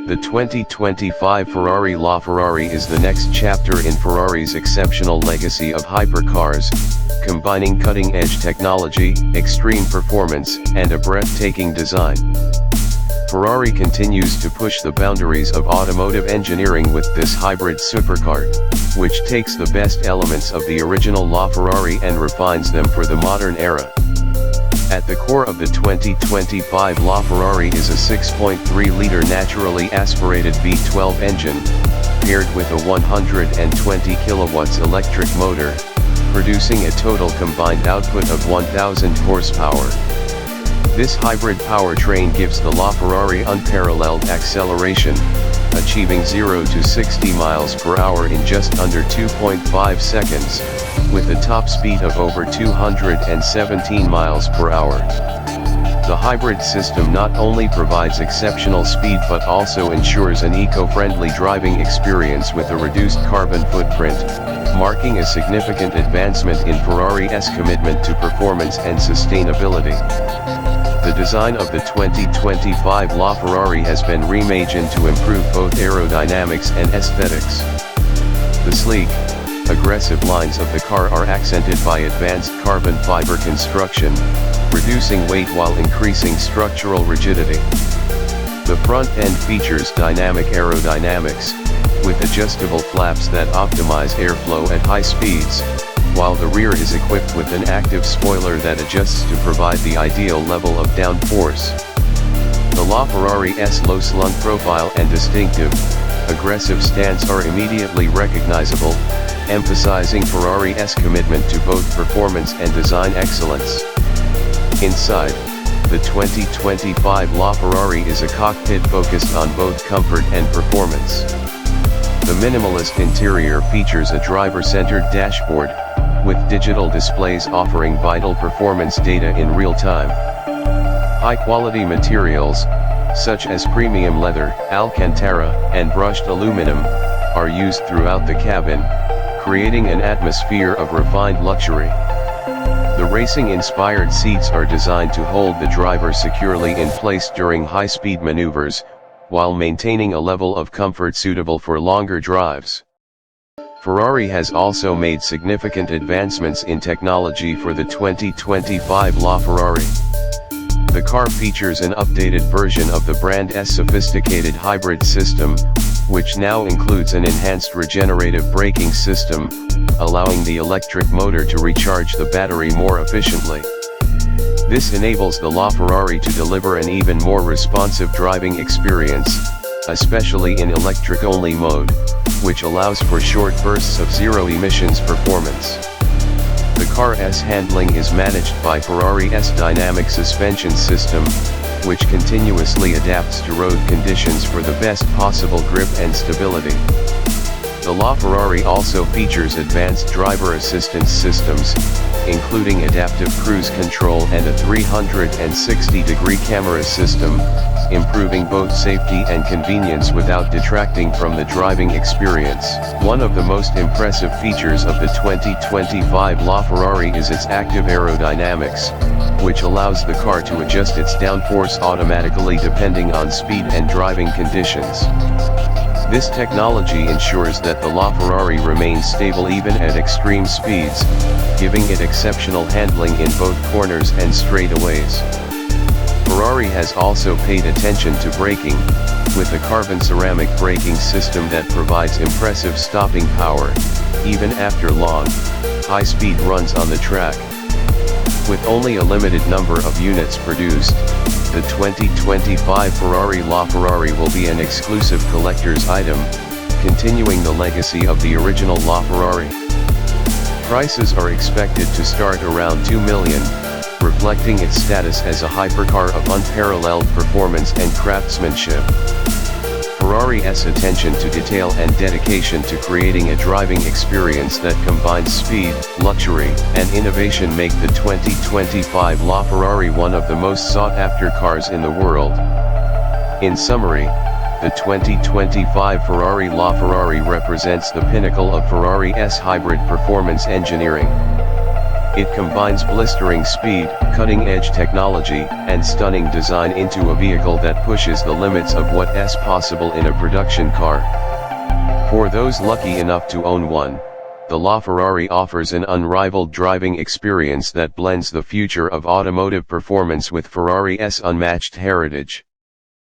The 2025 Ferrari LaFerrari is the next chapter in Ferrari's exceptional legacy of hypercars, combining cutting-edge technology, extreme performance, and a breathtaking design. Ferrari continues to push the boundaries of automotive engineering with this hybrid supercar, which takes the best elements of the original LaFerrari and refines them for the modern era. At the core of the 2025 LaFerrari is a 6.3-liter naturally aspirated V12 engine, paired with a 120 kilowatts electric motor, producing a total combined output of 1,000 horsepower. This hybrid powertrain gives the LaFerrari unparalleled acceleration, achieving 0 to 60 miles per hour in just under 2.5 seconds, with a top speed of over 217 miles per hour. The hybrid system not only provides exceptional speed but also ensures an eco-friendly driving experience with a reduced carbon footprint, marking a significant advancement in Ferrari's commitment to performance and sustainability. The design of the 2025 LaFerrari has been reimagined to improve both aerodynamics and aesthetics. The sleek, aggressive lines of the car are accented by advanced carbon fiber construction, reducing weight while increasing structural rigidity. The front end features dynamic aerodynamics, with adjustable flaps that optimize airflow at high speeds, while the rear is equipped with an active spoiler that adjusts to provide the ideal level of downforce. The LaFerrari's low slung profile and distinctive, aggressive stance are immediately recognizable, emphasizing Ferrari's commitment to both performance and design excellence. Inside, the 2025 LaFerrari is a cockpit focused on both comfort and performance. The minimalist interior features a driver-centered dashboard, with digital displays offering vital performance data in real time. High-quality materials, such as premium leather, Alcantara, and brushed aluminum, are used throughout the cabin, creating an atmosphere of refined luxury. The racing-inspired seats are designed to hold the driver securely in place during high-speed maneuvers, while maintaining a level of comfort suitable for longer drives. Ferrari has also made significant advancements in technology for the 2025 LaFerrari. The car features an updated version of the brand's sophisticated hybrid system, which now includes an enhanced regenerative braking system, allowing the electric motor to recharge the battery more efficiently. This enables the LaFerrari to deliver an even more responsive driving experience, especially in electric-only mode, which allows for short bursts of zero-emissions performance. The car's handling is managed by Ferrari's dynamic suspension system, which continuously adapts to road conditions for the best possible grip and stability. The LaFerrari also features advanced driver assistance systems, including adaptive cruise control and a 360-degree camera system, improving both safety and convenience without detracting from the driving experience. One of the most impressive features of the 2025 LaFerrari is its active aerodynamics, which allows the car to adjust its downforce automatically depending on speed and driving conditions. This technology ensures that the LaFerrari remains stable even at extreme speeds, giving it exceptional handling in both corners and straightaways. Ferrari has also paid attention to braking, with a carbon ceramic braking system that provides impressive stopping power, even after long, high-speed runs on the track. With only a limited number of units produced, the 2025 Ferrari LaFerrari will be an exclusive collector's item, continuing the legacy of the original LaFerrari. Prices are expected to start around $2 million, reflecting its status as a hypercar of unparalleled performance and craftsmanship. Ferrari's attention to detail and dedication to creating a driving experience that combines speed, luxury, and innovation make the 2025 LaFerrari one of the most sought-after cars in the world. In summary, the 2025 Ferrari LaFerrari represents the pinnacle of Ferrari's hybrid performance engineering. It combines blistering speed, cutting-edge technology, and stunning design into a vehicle that pushes the limits of what's possible in a production car. For those lucky enough to own one, the LaFerrari offers an unrivaled driving experience that blends the future of automotive performance with Ferrari's unmatched heritage.